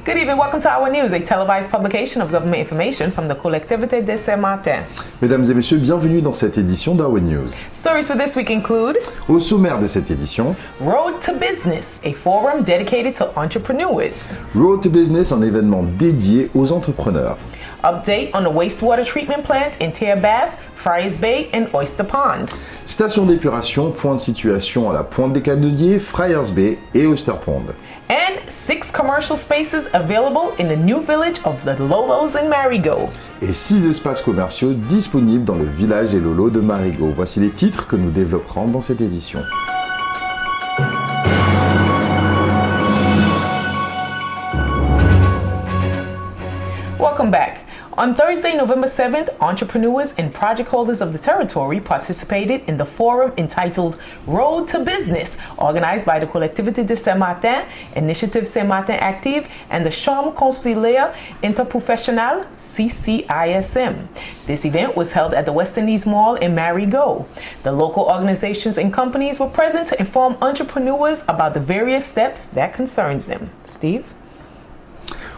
Good evening. Welcome to Our News, a televised publication of government information from the Collectivité de Saint-Martin. Mesdames et messieurs, bienvenue dans cette édition d'Our News. Stories for this week include Au sommaire de cette édition, Road to Business, a forum dedicated to entrepreneurs. Road to Business, un événement dédié aux entrepreneurs. Update on the wastewater treatment plant in Terre-Basse, Friars Bay, and Oyster Pond. Station d'épuration, point de situation à la Pointe des Canadiers, Friars Bay et Oyster Pond. And 6 commercial spaces available in the new village of the Lolos in Marigot. Et 6 espaces commerciaux disponibles dans le village des Lolos de Marigot. Voici les titres que nous développerons dans cette édition. Welcome back. On Thursday, November 7th, entrepreneurs and project holders of the territory participated in the forum entitled Road to Business, organized by the Collectivité de Saint-Martin, Initiative Saint-Martin Active, and the Chambre Consulaire Interprofessionnelle, CCISM. This event was held at the West Indies Mall in Marigot. The local organizations and companies were present to inform entrepreneurs about the various steps that concerns them. Steve?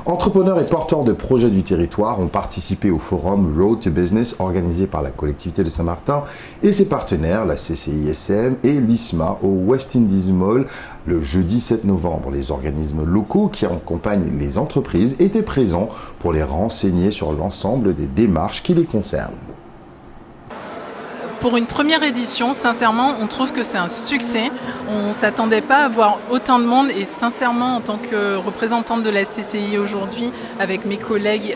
Entrepreneurs et porteurs de projets du territoire ont participé au forum Road to Business organisé par la collectivité de Saint-Martin et ses partenaires, la CCISM et l'ISMA au West Indies Mall le jeudi 7 novembre. Les organismes locaux qui accompagnent les entreprises étaient présents pour les renseigner sur l'ensemble des démarches qui les concernent. Pour une première édition, sincèrement, on trouve que c'est un succès. On ne s'attendait pas à voir autant de monde et sincèrement, en tant que représentante de la CCI aujourd'hui, avec mes collègues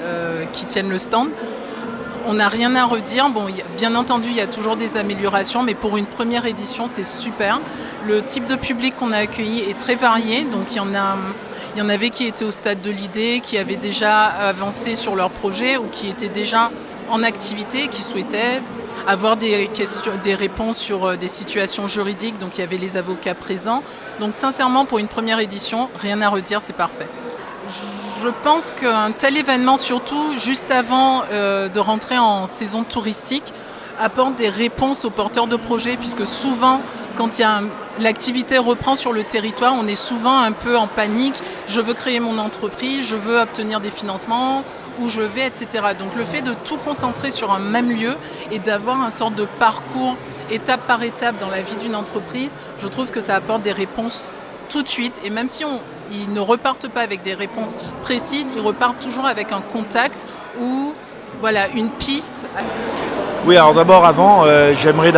qui tiennent le stand, on n'a rien à redire. Bon, bien entendu, il y a toujours des améliorations, mais pour une première édition, c'est super. Le type de public qu'on a accueilli est très varié, donc il y en avait qui étaient au stade de l'idée, qui avaient déjà avancé sur leur projet ou qui étaient déjà en activité, qui souhaitaient avoir des réponses sur des situations juridiques, donc il y avait les avocats présents. Donc sincèrement, pour une première édition, rien à redire, c'est parfait. Je pense qu'un tel événement, surtout juste avant de rentrer en saison touristique, apporte des réponses aux porteurs de projets, puisque souvent, quand l'activité reprend sur le territoire, on est souvent un peu en panique. Je veux créer mon entreprise, je veux obtenir des financements, où je vais, etc. Donc le fait de tout concentrer sur un même lieu et d'avoir un sorte de parcours étape par étape dans la vie d'une entreprise, je trouve que ça apporte des réponses tout de suite. Et même si ils ne repartent pas avec des réponses précises, ils repartent toujours avec un contact ou voilà, une piste. Oui, alors j'aimerais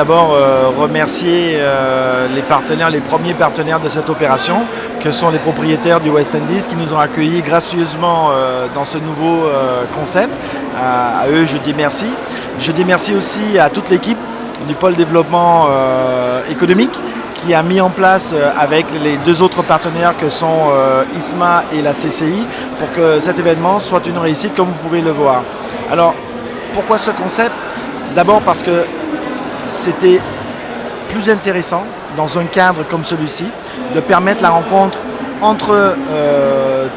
remercier les partenaires, les premiers partenaires de cette opération, que sont les propriétaires du West Indies, qui nous ont accueillis gracieusement dans ce nouveau concept. À eux, je dis merci. Je dis merci aussi à toute l'équipe du pôle développement économique qui a mis en place avec les 2 autres partenaires que sont ISMA et la CCI pour que cet événement soit une réussite comme vous pouvez le voir. Alors, pourquoi ce concept ? D'abord parce que c'était plus intéressant dans un cadre comme celui-ci de permettre la rencontre entre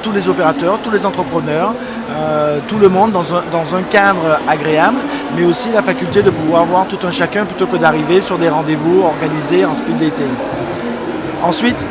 tous les opérateurs, tous les entrepreneurs, tout le monde dans un cadre agréable, mais aussi la faculté de pouvoir voir tout un chacun plutôt que d'arriver sur des rendez-vous organisés en speed dating. Ensuite,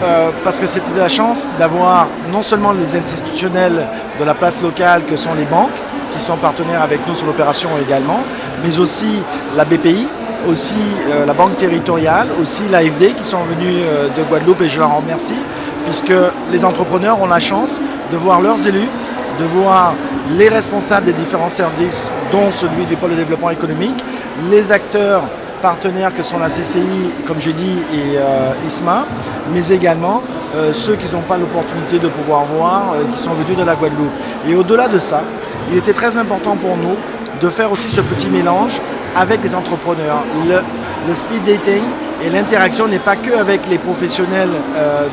parce que c'était la chance d'avoir non seulement les institutionnels de la place locale que sont les banques, qui sont partenaires avec nous sur l'opération également, mais aussi la BPI, aussi la Banque territoriale, aussi l'AFD qui sont venus de Guadeloupe et je leur remercie, puisque les entrepreneurs ont la chance de voir leurs élus, de voir les responsables des différents services, dont celui du pôle de développement économique, les acteurs partenaires que sont la CCI, comme j'ai dit, et ISMA, mais également ceux qui n'ont pas l'opportunité de pouvoir voir, qui sont venus de la Guadeloupe. Et au-delà de ça, il était très important pour nous de faire aussi ce petit mélange avec les entrepreneurs. Le speed dating et l'interaction n'est pas que avec les professionnels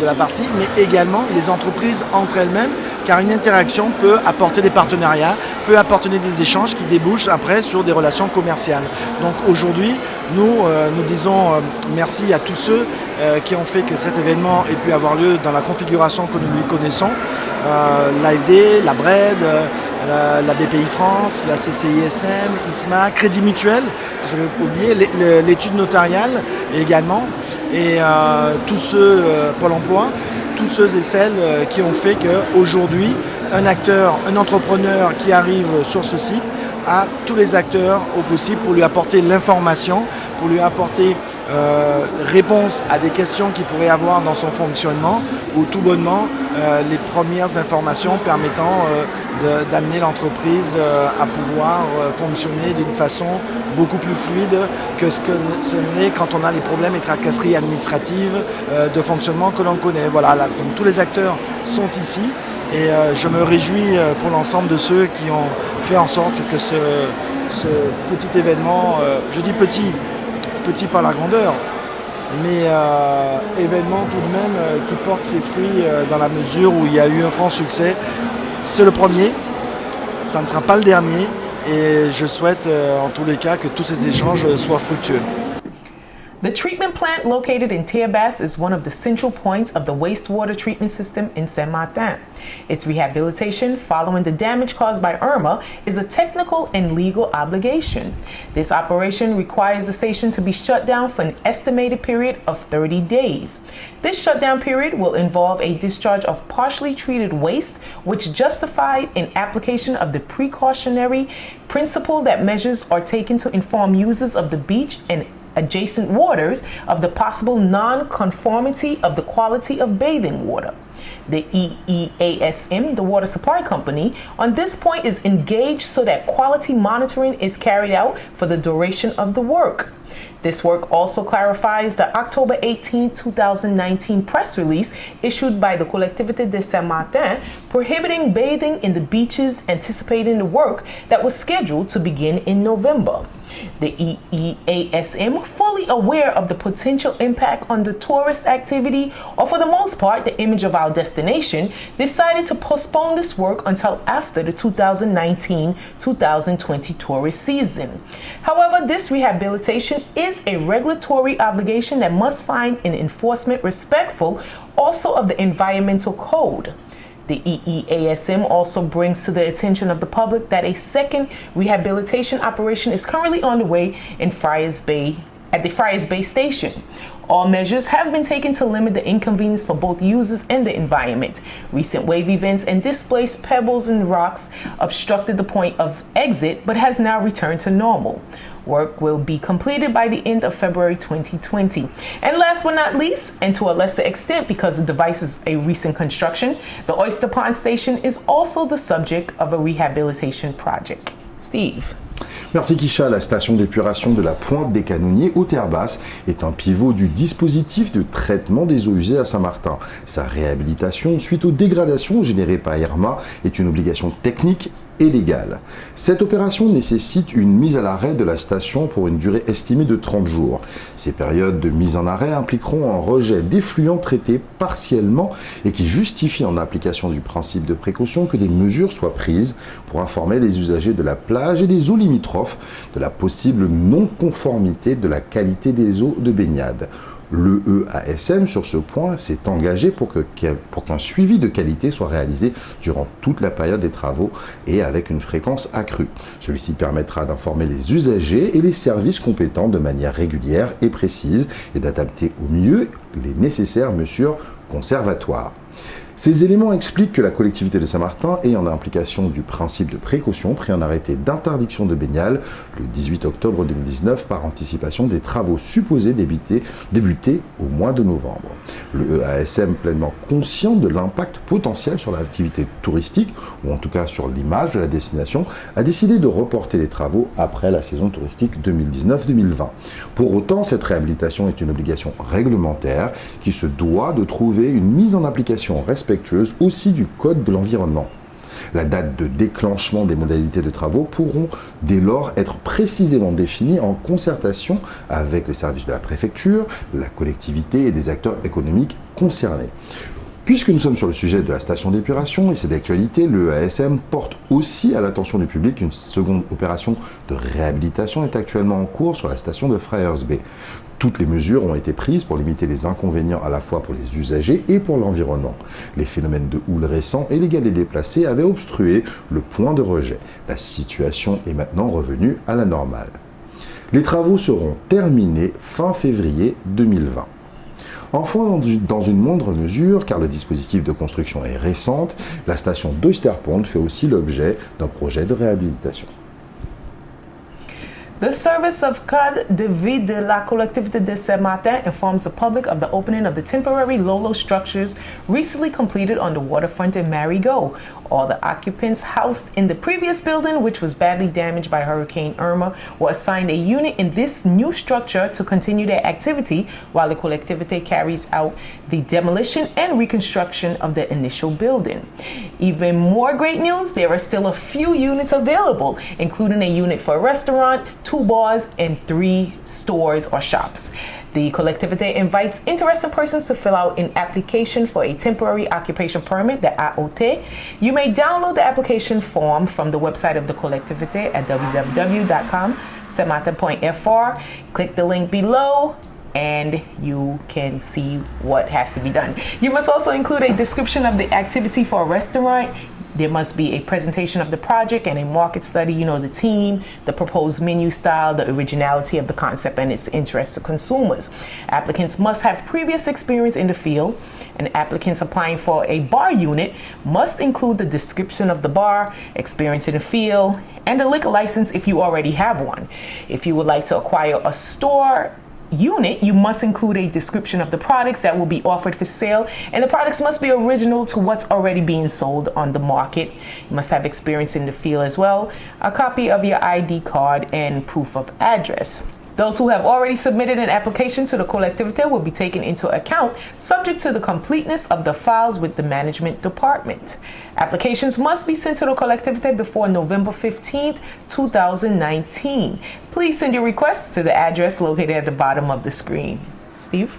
de la partie, mais également les entreprises entre elles-mêmes, car une interaction peut apporter des partenariats, peut apporter des échanges qui débouchent après sur des relations commerciales. Donc aujourd'hui, nous disons merci à tous ceux qui ont fait que cet événement ait pu avoir lieu dans la configuration que nous lui connaissons. L'AFD, la BRED, la BPI France, la CCISM, ISMA, Crédit Mutuel, que je vais oublier, l'étude notariale également, et tous ceux, Pôle emploi, toutes ceux et celles qui ont fait qu'aujourd'hui, un entrepreneur qui arrive sur ce site a tous les acteurs au possible pour lui apporter l'information, pour lui apporter réponse à des questions qu'il pourrait avoir dans son fonctionnement ou tout bonnement les premières informations permettant d'amener l'entreprise à pouvoir fonctionner d'une façon beaucoup plus fluide que ce n'est quand on a les problèmes et tracasseries administratives de fonctionnement que l'on connaît. Voilà, là, donc tous les acteurs sont ici et je me réjouis pour l'ensemble de ceux qui ont fait en sorte que ce petit événement, je dis petit par la grandeur, mais événement tout de même qui porte ses fruits dans la mesure où il y a eu un franc succès. C'est le premier, ça ne sera pas le dernier et je souhaite en tous les cas que tous ces échanges soient fructueux. The treatment plant located in Tierbasse is one of the central points of the wastewater treatment system in Saint-Martin. Its rehabilitation following the damage caused by Irma is a technical and legal obligation. This operation requires the station to be shut down for an estimated period of 30 days. This shutdown period will involve a discharge of partially treated waste, which justified an application of the precautionary principle that measures are taken to inform users of the beach and adjacent waters of the possible non-conformity of the quality of bathing water. The EEASM, the water supply company, on this point is engaged so that quality monitoring is carried out for the duration of the work. This work also clarifies the October 18, 2019 press release issued by the Collectivité de Saint-Martin prohibiting bathing in the beaches, anticipating the work that was scheduled to begin in November. The EEASM, fully aware of the potential impact on the tourist activity, or for the most part the image of our destination, decided to postpone this work until after the 2019-2020 tourist season. However, this rehabilitation is a regulatory obligation that must find an enforcement respectful also of the environmental code. The EEASM also brings to the attention of the public that a second rehabilitation operation is currently underway in Friars Bay at the Friars Bay station. All measures have been taken to limit the inconvenience for both users and the environment. Recent wave events and displaced pebbles and rocks obstructed the point of exit but has now returned to normal. Work will be completed by the end of February 2020. And last but not least, and to a lesser extent because the device is a recent construction, the Oyster Pond Station is also the subject of a rehabilitation project. Steve. Merci Kisha. La station d'épuration de la Pointe des Canonniers aux Terres-Basses est un pivot du dispositif de traitement des eaux usées à Saint-Martin. Sa réhabilitation suite aux dégradations générées par Irma est une obligation technique et légale. Cette opération nécessite une mise à l'arrêt de la station pour une durée estimée de 30 jours. Ces périodes de mise en arrêt impliqueront un rejet d'effluents traités partiellement et qui justifient en application du principe de précaution que des mesures soient prises pour informer les usagers de la plage et des eaux limitrophes de la possible non-conformité de la qualité des eaux de baignade. L'EEASM, sur ce point, s'est engagé pour qu'un suivi de qualité soit réalisé durant toute la période des travaux et avec une fréquence accrue. Celui-ci permettra d'informer les usagers et les services compétents de manière régulière et précise et d'adapter au mieux les nécessaires mesures conservatoires. Ces éléments expliquent que la collectivité de Saint-Martin ait, en application du principe de précaution, pris un arrêté d'interdiction de baignade le 18 octobre 2019 par anticipation des travaux supposés débuter au mois de novembre. Le EASM, pleinement conscient de l'impact potentiel sur l'activité touristique, ou en tout cas sur l'image de la destination, a décidé de reporter les travaux après la saison touristique 2019-2020. Pour autant, cette réhabilitation est une obligation réglementaire qui se doit de trouver une mise en application respectueuse aussi du Code de l'environnement. La date de déclenchement des modalités de travaux pourront dès lors être précisément définies en concertation avec les services de la préfecture, la collectivité et des acteurs économiques concernés. Puisque nous sommes sur le sujet de la station d'épuration et c'est d'actualité, le EASM porte aussi à l'attention du public une seconde opération de réhabilitation est actuellement en cours sur la station de Friars Bay. Toutes les mesures ont été prises pour limiter les inconvénients à la fois pour les usagers et pour l'environnement. Les phénomènes de houle récents et les galets déplacés avaient obstrué le point de rejet. La situation est maintenant revenue à la normale. Les travaux seront terminés fin février 2020. Enfin, dans une moindre mesure, car le dispositif de construction est récente, la station d'Oisterpond fait aussi l'objet d'un projet de réhabilitation. The service of Code de Vie de la Collectivité de Saint-Martin informs the public of the opening of the temporary Lolo structures recently completed on the waterfront in Marigot. All the occupants housed in the previous building, which was badly damaged by Hurricane Irma, were assigned a unit in this new structure to continue their activity while the collectivité carries out the demolition and reconstruction of the initial building. Even more great news, there are still a few units available, including a unit for a restaurant, 2 bars, and 3 stores or shops. The collectivité invites interested persons to fill out an application for a temporary occupation permit, the AOT. You may download the application form from the website of the collectivité at www.saintmartin.fr. Click the link below and you can see what has to be done. You must also include a description of the activity for a restaurant. There must be a presentation of the project and a market study, the team, the proposed menu style, the originality of the concept, and its interest to consumers. Applicants must have previous experience in the field, and applicants applying for a bar unit must include the description of the bar, experience in the field, and a liquor license if you already have one. If you would like to acquire a store unit, you must include a description of the products that will be offered for sale, and the products must be original to what's already being sold on the market. You must have experience in the field as well, a copy of your ID card, and proof of address. Those who have already submitted an application to the collectivité will be taken into account, subject to the completeness of the files with the management department. Applications must be sent to the collectivité before November 15th, 2019. Please send your requests to the address located at the bottom of the screen. Steve?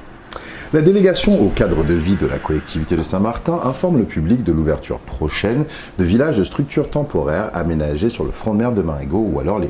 La délégation au cadre de vie de la collectivité de Saint-Martin informe le public de l'ouverture prochaine de villages de structures temporaires aménagés sur le front de mer de Marigot, ou alors les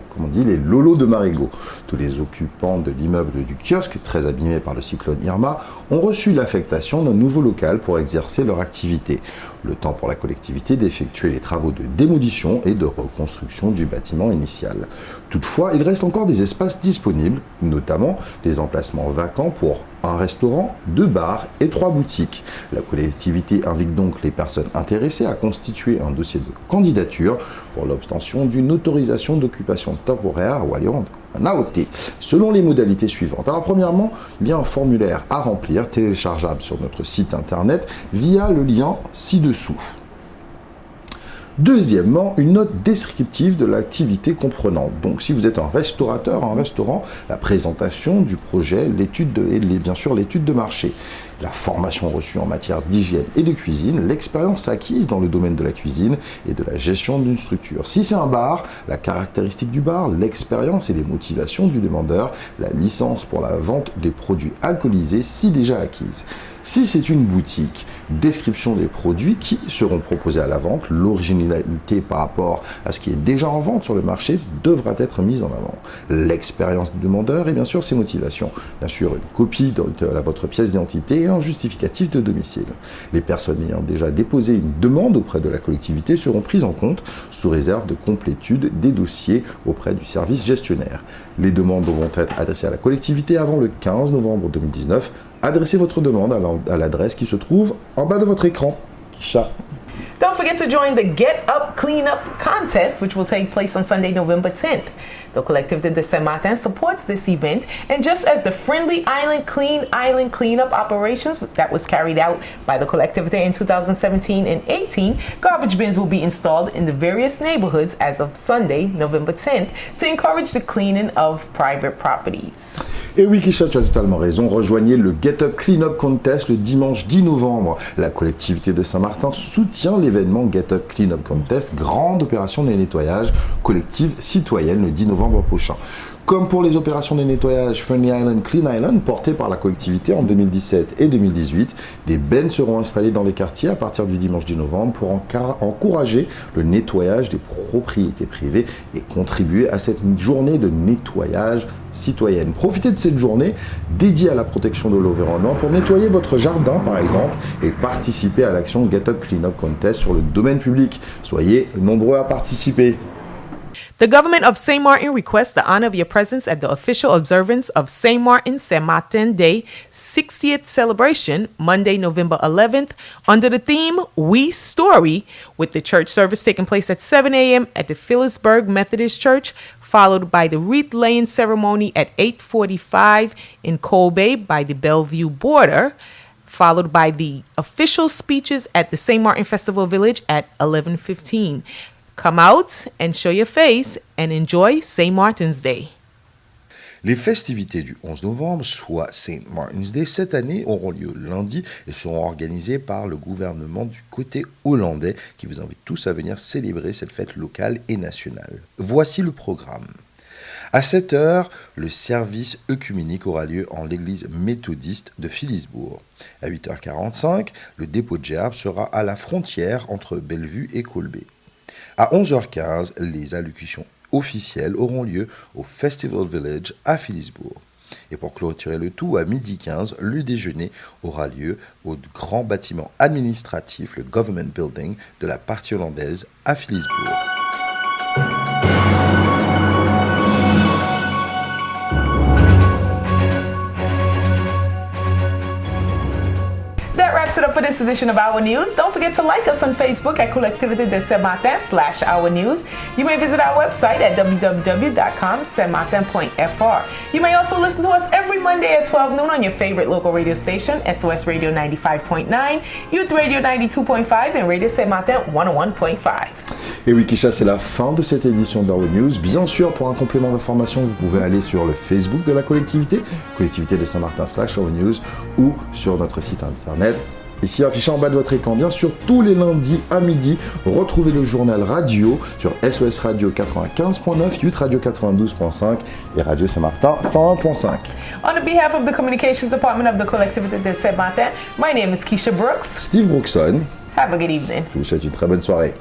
lolos de Marigot. Tous les occupants de l'immeuble du kiosque, très abîmé par le cyclone Irma, ont reçu l'affectation d'un nouveau local pour exercer leur activité. Le temps pour la collectivité d'effectuer les travaux de démolition et de reconstruction du bâtiment initial. Toutefois, il reste encore des espaces disponibles, notamment des emplacements vacants pour un restaurant, 2 bars et 3 boutiques. La collectivité invite donc les personnes intéressées à constituer un dossier de candidature pour l'obtention d'une autorisation d'occupation temporaire ou un AOT, selon les modalités suivantes. Alors premièrement, il y a un formulaire à remplir, téléchargeable sur notre site internet via le lien ci-dessous. Deuxièmement, une note descriptive de l'activité comprenant. Donc, si vous êtes un restaurateur, un restaurant, la présentation du projet, bien sûr l'étude de marché, la formation reçue en matière d'hygiène et de cuisine, l'expérience acquise dans le domaine de la cuisine et de la gestion d'une structure. Si c'est un bar, la caractéristique du bar, l'expérience et les motivations du demandeur, la licence pour la vente des produits alcoolisés si déjà acquise. Si c'est une boutique, description des produits qui seront proposés à la vente, l'originalité par rapport à ce qui est déjà en vente sur le marché devra être mise en avant. L'expérience du demandeur et bien sûr ses motivations. Bien sûr une copie de votre pièce d'identité et un justificatif de domicile. Les personnes ayant déjà déposé une demande auprès de la collectivité seront prises en compte sous réserve de complétude des dossiers auprès du service gestionnaire. Les demandes devront être adressées à la collectivité avant le 15 novembre 2019. Adressez votre demande à l'adresse qui se trouve en bas de votre écran. Kisha. Don't forget to join the Get Up Clean Up contest, which will take place on Sunday, November 10th. The Collectivité de Saint-Martin supports this event, and just as the Friendly Island cleanup operations that was carried out by the Collectivité in 2017 and 18, garbage bins will be installed in the various neighborhoods as of Sunday, November 10th, to encourage the cleaning of private properties. Et oui, Kisha, tu as totalement raison. Rejoignez le Get Up Clean Up Contest le dimanche 10 novembre. La collectivité de Saint-Martin soutient l'événement Get Up Clean Up Contest, grande opération de nettoyage collective citoyenne le 10 novembre prochain. Comme pour les opérations de nettoyage Friendly Island, Clean Island portées par la collectivité en 2017 et 2018, des bennes seront installées dans les quartiers à partir du dimanche 10 novembre pour encourager le nettoyage des propriétés privées et contribuer à cette journée de nettoyage citoyenne. Profitez de cette journée dédiée à la protection de l'environnement pour nettoyer votre jardin par exemple et participer à l'action Get Up Clean Up Contest sur le domaine public. Soyez nombreux à participer. The government of St. Martin requests the honor of your presence at the official observance of St. Martin Saint Martin Day 60th celebration, Monday, November 11th, under the theme We Story, with the church service taking place at 7 a.m. at the Phillipsburg Methodist Church, followed by the wreath-laying ceremony at 8:45 in Coal Bay by the Bellevue border, followed by the official speeches at the St. Martin Festival Village at 11:15. Come out and show your face and enjoy St. Martin's Day. Les festivités du 11 novembre, soit St. Martin's Day, cette année auront lieu lundi et seront organisées par le gouvernement du côté hollandais qui vous invite tous à venir célébrer cette fête locale et nationale. Voici le programme. À 7h, le service œcuménique aura lieu en l'église méthodiste de Phillipsburg. À 8h45, le dépôt de gerbes sera à la frontière entre Bellevue et Coal Bay. À 11h15, les allocutions officielles auront lieu au Festival Village à Phillipsburg. Et pour clôturer le tout, à 12h15, le déjeuner aura lieu au grand bâtiment administratif, le Government Building, de la partie hollandaise à Phillipsburg. That wraps it up for this edition of Our News. Don't forget to like us on Facebook at Collectivité de Saint-Martin /Our News. You may visit our website at www.saintmartin.fr. You may also listen to us every Monday at 12 noon on your favorite local radio station, SOS Radio 95.9, Youth Radio 92.5, and Radio Saint-Martin 101.5. Et oui, Kisha, c'est la fin de cette édition d'Our News. Bien sûr, pour un complément d'information, vous pouvez aller sur le Facebook de la collectivité, collectivité de Saint-Martin /Our News, ou sur notre site internet. Ici, affiché en bas de votre écran, bien sûr, tous les lundis à midi, retrouvez le journal radio sur SOS Radio 95.9, Youth Radio 92.5 et Radio Saint-Martin 101.5. On behalf of the Communications Department of the Collectivité de Saint-Martin, my name is Keisha Brooks. Steve Brookson. Have a good evening. Je vous souhaite une très bonne soirée.